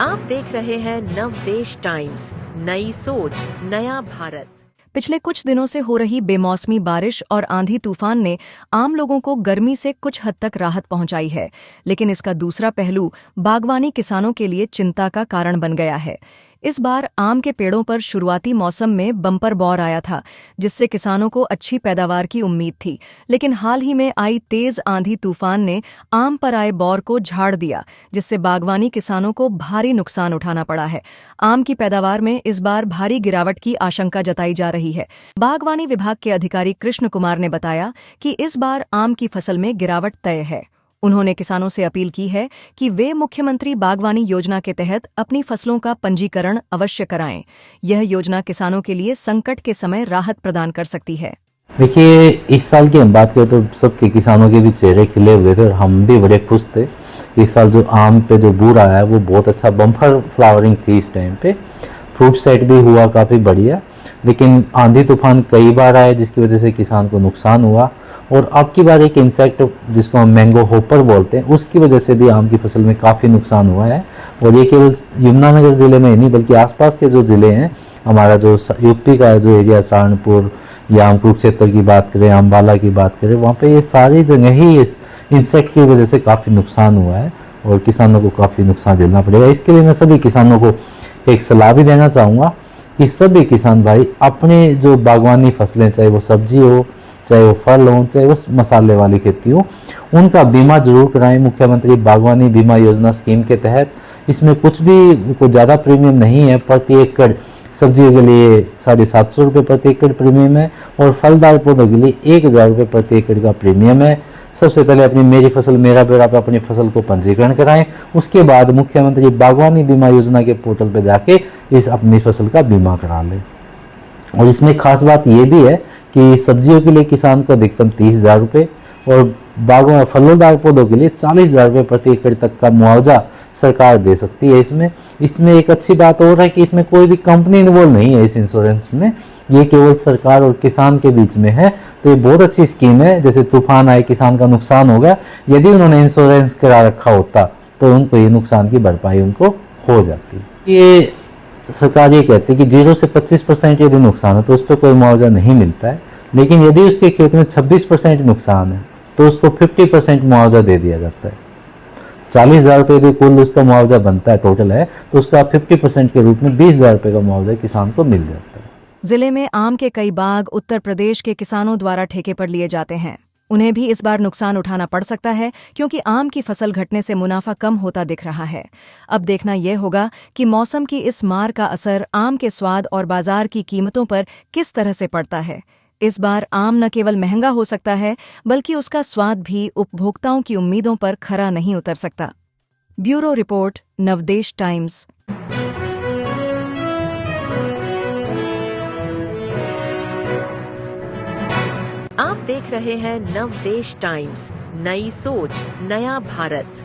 आप देख रहे हैं नवदेश टाइम्स, नई सोच, नया भारत। पिछले कुछ दिनों से हो रही बेमौसमी बारिश और आंधी तूफान ने आम लोगों को गर्मी से कुछ हद तक राहत पहुंचाई है, लेकिन इसका दूसरा पहलू बागवानी किसानों के लिए चिंता का कारण बन गया है। इस बार आम के पेड़ों पर शुरुआती मौसम में बम्पर बौर आया था, जिससे किसानों को अच्छी पैदावार की उम्मीद थी, लेकिन हाल ही में आई तेज आंधी तूफान ने आम पर आए बौर को झाड़ दिया, जिससे बागवानी किसानों को भारी नुकसान उठाना पड़ा है। आम की पैदावार में इस बार भारी गिरावट की आशंका जताई जा रही है। बागवानी विभाग के अधिकारी कृष्ण कुमार ने बताया कि इस बार आम की फसल में गिरावट तय है। उन्होंने किसानों से अपील की है कि वे मुख्यमंत्री बागवानी योजना के तहत अपनी फसलों का पंजीकरण अवश्य कराएं। यह योजना किसानों के लिए संकट के समय राहत प्रदान कर सकती है। देखिए, इस साल की हम बात करें तो सबके किसानों के भी चेहरे खिले हुए थे और हम भी बड़े खुश थे। इस साल जो आम पे जो बूर आया है वो बहुत अच्छा बम्पर फ्लावरिंग थी। इस टाइम पे फ्रूट सेट भी हुआ काफ़ी बढ़िया, लेकिन आंधी तूफान कई बार आए जिसकी वजह से किसान को नुकसान हुआ। और अब की बार एक इंसेक्ट जिसको हम मैंगो होपर बोलते हैं, उसकी वजह से भी आम की फसल में काफ़ी नुकसान हुआ है। और ये केवल यमुनानगर ज़िले में ही नहीं बल्कि आसपास के जो ज़िले हैं, हमारा जो यूपी का जो एरिया सहारनपुर या हम कुरुक्षेत्र की बात करें, अम्बाला की बात करें, वहाँ पे ये सारी जगह ही इस इंसेक्ट की वजह से काफ़ी नुकसान हुआ है और किसानों को काफ़ी नुकसान झेलना पड़ेगा। इसके लिए मैं सभी किसानों को एक सलाह भी देना चाहूँगा कि सभी किसान भाई अपने जो बागवानी फसलें, चाहे वो सब्जी हो, चाहे वो फल हो, चाहे वो मसाले वाली खेती हो, उनका बीमा जरूर कराएं मुख्यमंत्री बागवानी बीमा योजना स्कीम के तहत। इसमें कुछ भी कोई ज़्यादा प्रीमियम नहीं है। प्रति एकड़ सब्जियों के लिए 750 रुपये प्रति एकड़ प्रीमियम है और फलदार पौधों के लिए 1000 रुपये प्रति एकड़ का प्रीमियम है। सबसे पहले अपनी मेरी फसल मेरा बेड़ा पे अपनी फसल को पंजीकरण कराएं, उसके बाद मुख्यमंत्री बागवानी बीमा योजना के पोर्टल पे जाके इस अपनी फसल का बीमा करा लें। और इसमें खास बात यह भी है कि सब्जियों के लिए किसान को अधिकतम 30,000 रुपये और बागों फलोदार पौधों के लिए 40,000 रुपये प्रति एकड़ तक का मुआवजा सरकार दे सकती है। इसमें एक अच्छी बात और है कि इसमें कोई भी कंपनी इन्वॉल्व नहीं है। इस इंश्योरेंस में ये केवल सरकार और किसान के बीच में है, तो ये बहुत अच्छी स्कीम है। जैसे तूफान आए, किसान का नुकसान हो गया, यदि उन्होंने इंश्योरेंस करा रखा होता तो उनको ये नुकसान की भरपाई उनको हो जाती। ये सरकार ये कहती है कि 0 से 25% यदि नुकसान है तो उस पर कोई मुआवजा नहीं मिलता है, लेकिन यदि उसके खेत में 26% नुकसान है तो उसको 50% मुआवजा दे दिया जाता है। 40,000 रुपये यदि कुल उसका मुआवजा बनता है, टोटल है, तो उसका 50% के रूप में 20,000 रुपये का मुआवजा किसान को मिल जाता है। जिले में आम के कई बाग उत्तर प्रदेश के किसानों द्वारा ठेके पर लिए जाते हैं। उन्हें भी इस बार नुकसान उठाना पड़ सकता है, क्योंकि आम की फसल घटने से मुनाफा कम होता दिख रहा है। अब देखना यह होगा कि मौसम की इस मार का असर आम के स्वाद और बाजार की कीमतों पर किस तरह से पड़ता है। इस बार आम न केवल महंगा हो सकता है, बल्कि उसका स्वाद भी उपभोक्ताओं की उम्मीदों पर खरा नहीं उतर सकता। Bureau report, Navdesh times. आप देख रहे हैं नवदेश टाइम्स, नई सोच, नया भारत।